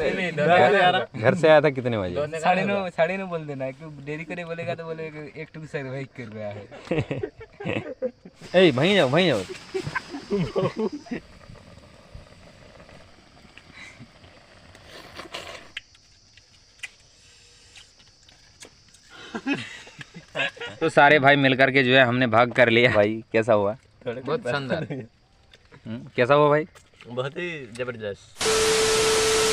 घर से आया था कितने बजे? 9:30 बोल देना, क्यों देरी करे बोलेगा तो बोले एक टू सर्वाइव कर रहा है। ए वहीं जाओ वहीं जाओ। तो सारे भाई मिलकर के जो है हमने भाग कर लिया। भाई कैसा हुआ? बहुत शानदार। कैसा हुआ भाई? बहुत ही जबरदस्त।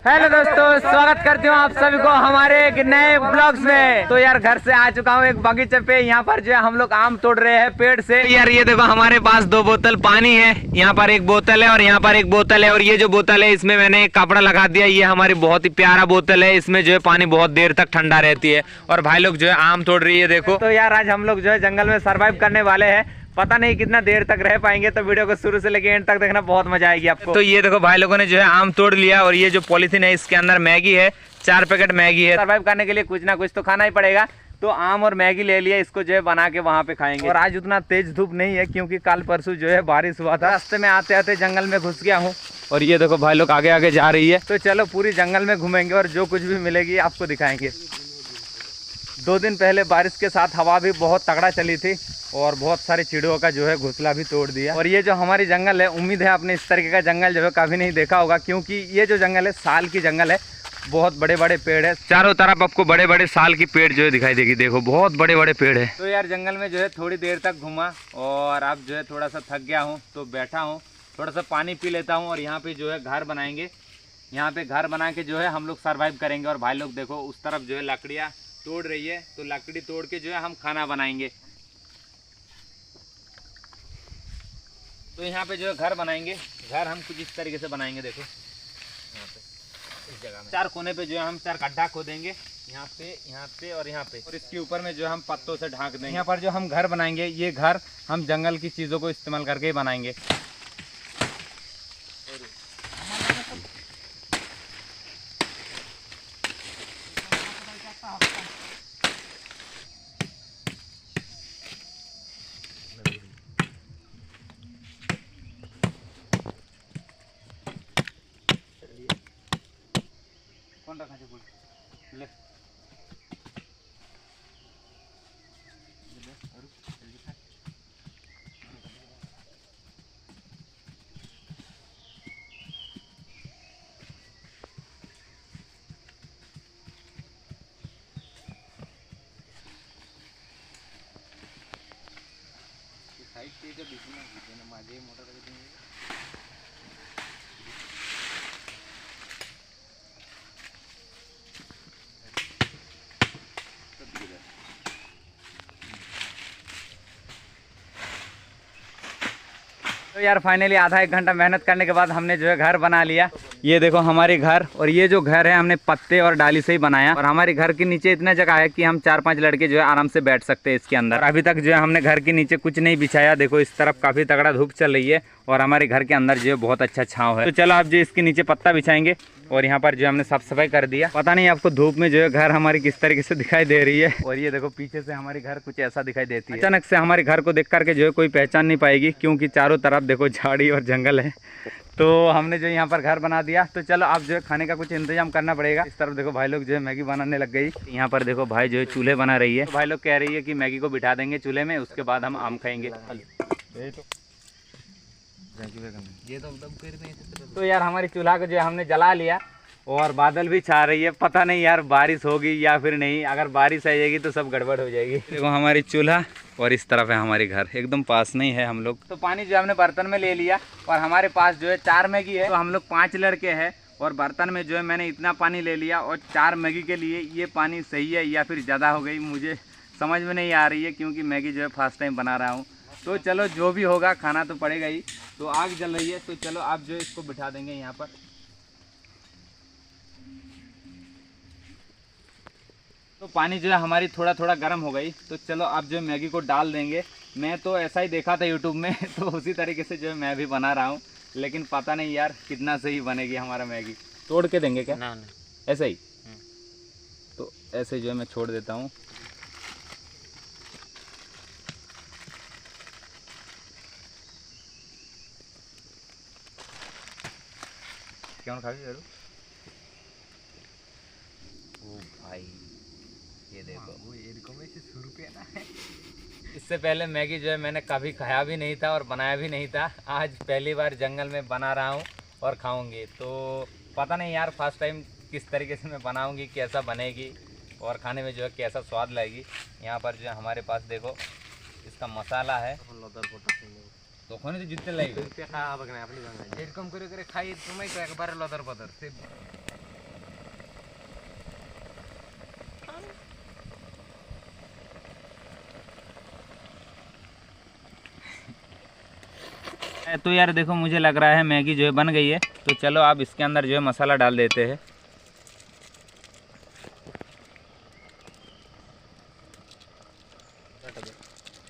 हेलो दोस्तों, स्वागत करती हूँ आप सभी को हमारे एक नए ब्लॉग्स में। तो यार घर से आ चुका हूँ एक बगीचे पे, यहाँ पर जो है हम लोग आम तोड़ रहे हैं पेड़ से। यार ये देखो हमारे पास 2 बोतल पानी है, यहाँ पर 1 बोतल है और यहाँ पर 1 बोतल है। और ये जो बोतल है इसमें मैंने एक कपड़ा लगा दिया। ये हमारी बहुत ही प्यारा बोतल है, इसमें जो है पानी बहुत देर तक ठंडा रहती है। और भाई लोग जो है आम तोड़ रही है देखो। तो यार आज हम लोग जो है जंगल में सर्वाइव करने वाले हैं। पता नहीं कितना देर तक रह पाएंगे, तो वीडियो को शुरू से लेके एंड तक देखना, बहुत मजा आएगी आपको। तो ये देखो भाई लोगों ने जो है आम तोड़ लिया और ये जो पॉलीथीन है इसके अंदर मैगी है, 4 पैकेट मैगी है। सर्वाइव करने के लिए कुछ ना कुछ तो खाना ही पड़ेगा, तो आम और मैगी ले लिया, इसको जो है बना के वहाँ पे खाएंगे। और आज उतना तेज धूप नहीं है क्योंकि कल परसों जो है बारिश हुआ था। रास्ते में आते आते जंगल में घुस गया हूँ और ये देखो भाई लोग आगे आगे जा रही है। तो चलो पूरी जंगल में घूमेंगे और जो कुछ भी मिलेगी आपको दिखाएंगे। 2 दिन पहले बारिश के साथ हवा भी बहुत तगड़ा चली थी और बहुत सारे चिड़ियों का जो है घोंसला भी तोड़ दिया। और ये जो हमारी जंगल है, उम्मीद है आपने इस तरीके का जंगल जो है कभी नहीं देखा होगा, क्योंकि ये जो जंगल है साल की जंगल है। बहुत बड़े बड़े पेड़ है, चारों तरफ आपको बड़े बड़े साल की पेड़ जो है दिखाई देगी। देखो बहुत बड़े बड़े पेड़ है। तो यार जंगल में जो है थोड़ी देर तक घूमा और अब जो है थोड़ा सा थक गया हूँ, तो बैठा हूँ, थोड़ा सा पानी पी लेता हूँ। और यहाँ पे जो है घर बनाएंगे, यहाँ पे घर बना के जो है हम लोग सर्वाइव करेंगे। और भाई लोग देखो उस तरफ जो है लकड़ियाँ तोड़ रही है, तो लकड़ी तोड़ के जो है हम खाना बनाएंगे। तो यहाँ पे जो है घर बनाएंगे। घर हम कुछ इस तरीके से बनाएंगे, देखो यहाँ पे इस जगह में 4 कोने पे जो है हम 4 गड्ढा खोदेंगे, यहाँ पे और यहाँ पे। और इसके ऊपर में जो है हम पत्तों से ढांक देंगे। यहाँ पर जो हम घर बनाएंगे, ये घर हम जंगल की चीज़ों को इस्तेमाल करके ही बनाएंगे। कौन रखा ले माझे मोटर तो यार फाइनली आधा 1 घंटा मेहनत करने के बाद हमने जो है घर बना लिया। ये देखो हमारे घर, और ये जो घर है हमने पत्ते और डाली से ही बनाया। और हमारे घर के नीचे इतना जगह है कि हम 4-5 लड़के जो है आराम से बैठ सकते हैं इसके अंदर। और अभी तक जो है हमने घर के नीचे कुछ नहीं बिछाया। देखो इस तरफ काफ़ी तगड़ा धूप चल रही है और हमारे घर के अंदर जो है बहुत अच्छा छाँव है। तो चलो आप जो इसके नीचे पत्ता बिछाएंगे और यहाँ पर जो हमने साफ सफाई कर दिया। पता नहीं आपको धूप में जो है घर हमारी किस तरीके से दिखाई दे रही है। और ये देखो पीछे से हमारी घर कुछ ऐसा दिखाई देती है। अचानक से हमारे घर को देख करके जो है कोई पहचान नहीं पाएगी, क्योंकि चारों तरफ देखो झाड़ी और जंगल है। तो हमने जो यहाँ पर घर बना दिया। तो चलो आप जो है खाने का कुछ इंतजाम करना पड़ेगा। इस तरफ देखो भाई लोग जो है मैगी बनाने लग गई। यहाँ पर देखो भाई जो है चूल्हे बना रही है। तो भाई लोग कह रही है कि मैगी को बिठा देंगे चूल्हे में, उसके बाद हम आम खाएंगे। तो यार हमारी चूल्हा को जो है हमने जला लिया और बादल भी छा रही है। पता नहीं यार बारिश होगी या फिर नहीं। अगर बारिश आ जाएगी तो सब गड़बड़ हो जाएगी। देखो हमारी चूल्हा और इस तरफ है हमारे घर, एकदम पास नहीं है हम लोग। तो पानी जो हमने बर्तन में ले लिया और हमारे पास जो है 4 मैगी है। तो हम लोग 5 लड़के हैं और बर्तन में जो है मैंने इतना पानी ले लिया। और 4 मैगी के लिए ये पानी सही है या फिर ज़्यादा हो गई, मुझे समझ में नहीं आ रही है, क्योंकि मैगी जो है फर्स्ट टाइम बना रहा हूँ। तो चलो जो भी होगा खाना तो पड़ेगा ही। तो आग जल रही है, तो चलो आप जो है इसको बिठा देंगे यहाँ पर। तो पानी जो है हमारी थोड़ा थोड़ा गर्म हो गई। तो चलो आप जो है मैगी को डाल देंगे। मैं तो ऐसा ही देखा था यूट्यूब में, तो उसी तरीके से जो है मैं भी बना रहा हूँ। लेकिन पता नहीं यार कितना सही बनेगी हमारा मैगी। तोड़ के देंगे क्या? ना ऐसा ही। तो ऐसे जो है मैं छोड़ देता हूँ। क्यों खा ओ भाई ये देखो, वो এরকমই से शुरू पे ना है। इससे पहले मैगी जो है मैंने कभी खाया भी नहीं था और बनाया भी नहीं था। आज पहली बार जंगल में बना रहा हूँ और खाऊंगी। तो पता नहीं यार फर्स्ट टाइम किस तरीके से मैं बनाऊंगी, कैसा बनेगी और खाने में जो है कैसा स्वाद लगेगी। यहाँ पर जो है हमारे पास देखो इसका मसाला है। तो खाने तो जितने लगेगी এরকম করে করে খাই তুমি তো একবারে লদর পদর সে तो यार देखो मुझे लग रहा है मैगी जो है बन गई है। तो चलो आप इसके अंदर जो है मसाला डाल देते हैं।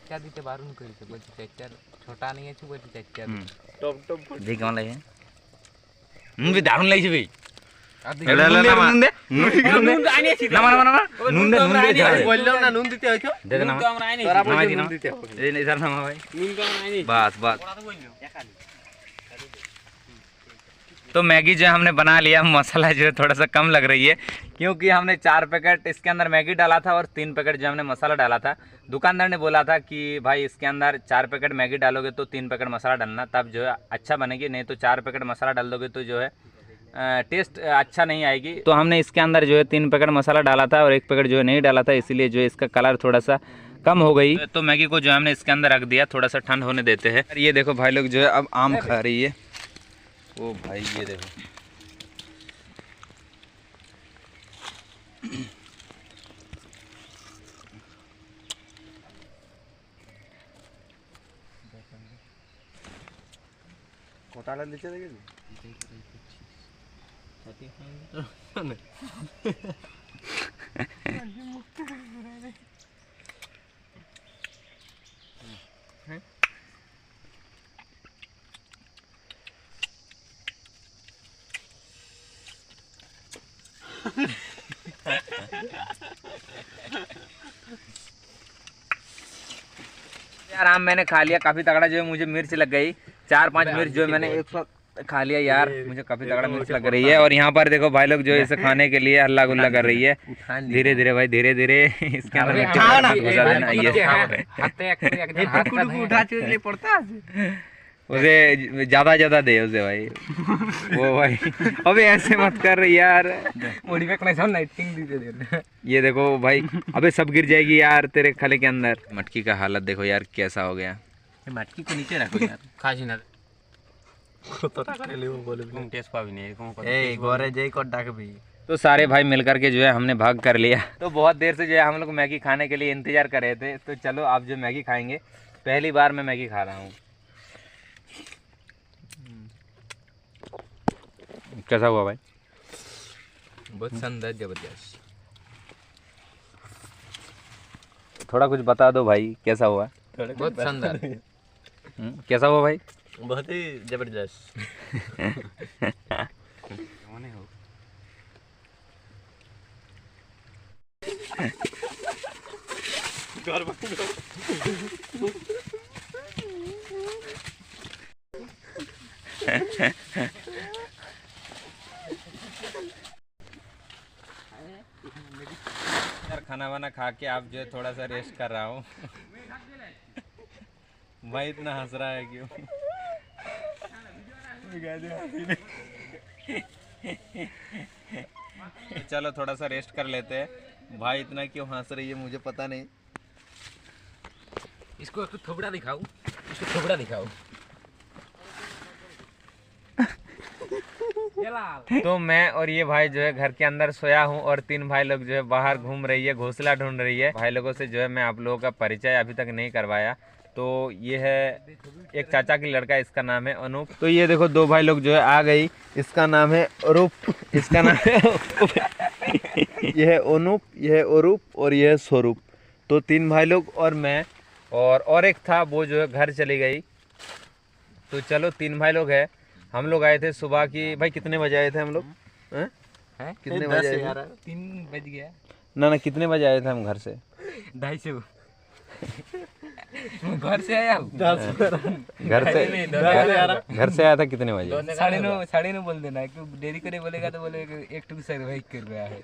क्या দিতে বারণ করেছে বলছি চাচার ছোটা নিয়েছি বলছি চাচার टॉप टॉप देख কেমন লাগে নুন भी দারুণ লাগছে ভাই। বললাম না নুন দিতে হইতো। बस बस तो मैगी जो है हमने बना लिया। मसाला जो है थोड़ा सा कम लग रही है क्योंकि हमने 4 पैकेट इसके अंदर मैगी डाला था और 3 पैकेट जो हमने मसाला डाला था। दुकानदार ने बोला था कि भाई इसके अंदर 4 पैकेट मैगी डालोगे तो 3 पैकेट मसाला डालना, तब जो है अच्छा बनेगी, नहीं तो 4 पैकेट मसाला डाल दोगे तो जो है टेस्ट अच्छा नहीं आएगी। तो हमने इसके अंदर जो है 3 पैकेट मसाला डाला था और 1 पैकेट जो है नहीं डाला था, इसीलिए जो है इसका कलर थोड़ा सा कम हो गई। तो मैगी को जो हमने इसके अंदर रख दिया, थोड़ा सा ठंड होने देते हैं। ये देखो भाई लोग जो है अब आम खा रही है। ओ भाई ये देखो কোটালা নিচে দেখেছি यार आम मैंने खा लिया, काफी तगड़ा जो है मुझे मिर्च लग गई। 4-5 मिर्च जो है मैंने एक साथ खा लिया यार, मुझे काफी तगड़ा मिर्च लग रही है। और यहाँ पर देखो भाई लोग जो है इसे खाने के लिए हल्ला गुल्ला कर रही है। धीरे धीरे भाई धीरे धीरे इसके अंदर घुसा देना। ये उसे ज्यादा ज्यादा दे उसे भाई। वो भाई अबे ऐसे मत कर यार, ये देखो भाई अबे सब गिर जाएगी यार तेरे खाले के अंदर। मटकी का हालत देखो यार कैसा हो गया। मटकी को नीचे रखो यार, खासी ना टेस्ट पावी नहीं ए गोरे जय को डाकबी। तो सारे भाई मिलकर के जो है हमने भाग कर लिया। तो बहुत देर से जो है हम लोग मैगी खाने के लिए इंतजार कर रहे थे। तो चलो आप जो मैगी खाएंगे, पहली बार मैं मैगी खा रहा हूँ। कैसा हुआ भाई? बहुत शानदार जबरदस्त। थोड़ा कुछ बता दो भाई कैसा हुआ? बहुत शानदार। कैसा हुआ भाई? बहुत ही जबरदस्त। यार खाना वाना खा के आप जो है थोड़ा सा रेस्ट कर रहा हूँ। भाई इतना हंस रहा है क्यों? तो चलो थोड़ा सा रेस्ट कर लेते हैं। भाई इतना क्यों हंस रही है मुझे पता नहीं। इसको थोबड़ा दिखाओ, इसको थोबड़ा दिखाओ। तो मैं और ये भाई जो है घर के अंदर सोया हूँ और 3 भाई लोग जो है बाहर घूम रही है, घोंसला ढूंढ रही है। भाई लोगों से जो है मैं आप लोगों का परिचय अभी तक नहीं करवाया। तो ये है एक चाचा की लड़का, इसका नाम है अनूप। तो ये देखो 2 भाई लोग जो है आ गई, इसका नाम है अरूप, इसका नाम है ये है अनूप, ये है अरूप और ये है स्वरूप। तो 3 भाई लोग और मैं और एक था वो जो है घर चली गई। तो चलो 3 भाई लोग है। हम लोग आए थे सुबह की, भाई कितने बजे आए थे हम लोग? कितने बजे आए थे? 3 बज गया ना कितने बजे आए थे हम घर से? 250। घर से आया हूँ। घर से आया था कितने बजे? 9:30 बोल देना, क्यों देरी करे बोलेगा तो बोलेगा एक टू सर्वाइव कर रहा है।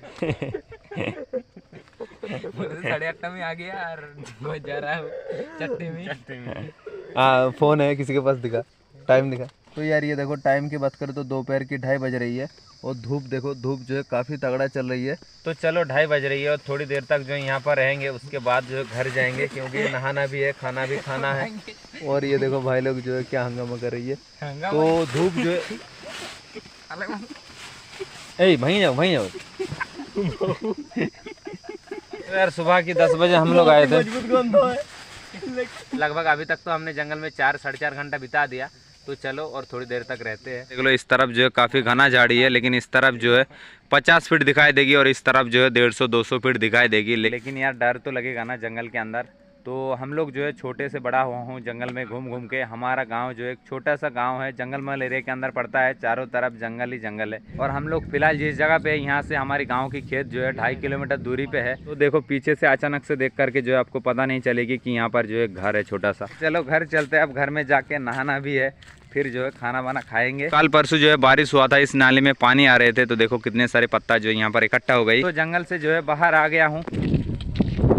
8:30 में आ गया और बहुत जा रहा हूँ चट्टी में। फोन है किसी के पास, दिखा टाइम दिखा। तो यार ये देखो टाइम की बात करें तो दोपहर की 2:30 बज रही है और धूप देखो, धूप जो है काफ़ी तगड़ा चल रही है। तो चलो 2:30 बज रही है और थोड़ी देर तक जो है यहाँ पर रहेंगे, उसके बाद जो है घर जाएंगे क्योंकि नहाना भी है, खाना भी खाना है। और ये देखो भाई लोग जो है क्या हंगामा कर रही है। तो धूप जो है वहीं जाओ यार। सुबह की 10 बजे हम लोग आए थे लगभग। अभी तक तो हमने जंगल में 4-4.5 घंटा बिता दिया। तो चलो और थोड़ी देर तक रहते हैं। देख लो इस तरफ जो है काफ़ी घना झाड़ी है, लेकिन इस तरफ जो है 50 फीट दिखाई देगी और इस तरफ जो है 150-200 फीट दिखाई देगी। लेकिन यार डर तो लगेगा ना जंगल के अंदर। तो हम लोग जो है छोटे से बड़ा हुआ हूँ जंगल में घूम घूम के। हमारा गांव जो है एक छोटा सा गांव है, जंगल महल एरिया के अंदर पड़ता है, चारों तरफ जंगल ही जंगल है। और हम लोग फिलहाल जिस जगह पे है, यहाँ से हमारी गांव की खेत जो है 2.5 किलोमीटर दूरी पे है। तो देखो पीछे से अचानक से देख करके जो है आपको पता नहीं चलेगी कि यहाँ पर जो है घर है छोटा सा। चलो घर चलते हैं, अब घर में जाके नहाना भी है, फिर जो है खाना वाना खाएंगे। कल परसों जो है बारिश हुआ था, इस नाले में पानी आ रहे थे, तो देखो कितने सारे पत्ता जो है यहाँ पर इकट्ठा हो गई। तो जंगल से जो है बाहर आ गया हूँ।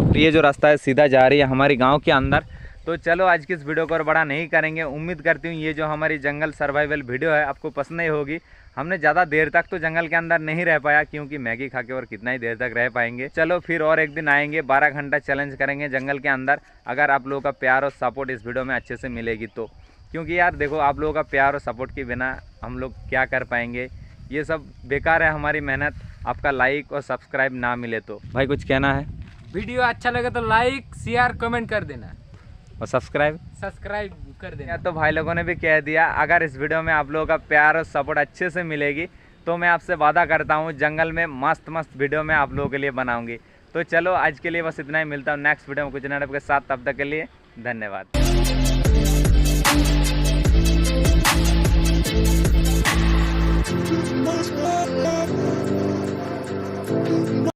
तो ये जो रास्ता है सीधा जा रही है हमारी गांव के अंदर। तो चलो आज की इस वीडियो को और बड़ा नहीं करेंगे। उम्मीद करती हूँ ये जो हमारी जंगल सर्वाइवल वीडियो है आपको पसंद नहीं होगी। हमने ज़्यादा देर तक तो जंगल के अंदर नहीं रह पाया, क्योंकि मैगी खा के और कितना ही देर तक रह पाएंगे। चलो फिर और एक दिन आएंगे, 12 घंटा चैलेंज करेंगे जंगल के अंदर, अगर आप लोगों का प्यार और सपोर्ट इस वीडियो में अच्छे से मिलेगी तो। क्योंकि यार देखो आप लोगों का प्यार और सपोर्ट के बिना हम लोग क्या कर पाएंगे, ये सब बेकार है हमारी मेहनत। आपका लाइक और सब्सक्राइब ना मिले तो। भाई कुछ कहना है? वीडियो अच्छा लगे तो लाइक शेयर कमेंट कर देना और सब्सक्राइब कर देना। तो भाई लोगों ने भी कह दिया, अगर इस वीडियो में आप लोगों का प्यार और सपोर्ट अच्छे से मिलेगी तो मैं आपसे वादा करता हूँ जंगल में मस्त वीडियो मैं आप लोगों के लिए बनाऊंगी। तो चलो आज के लिए बस इतना ही, मिलता हूँ नेक्स्ट वीडियो में कुछ नए के साथ। तब तक के लिए धन्यवाद।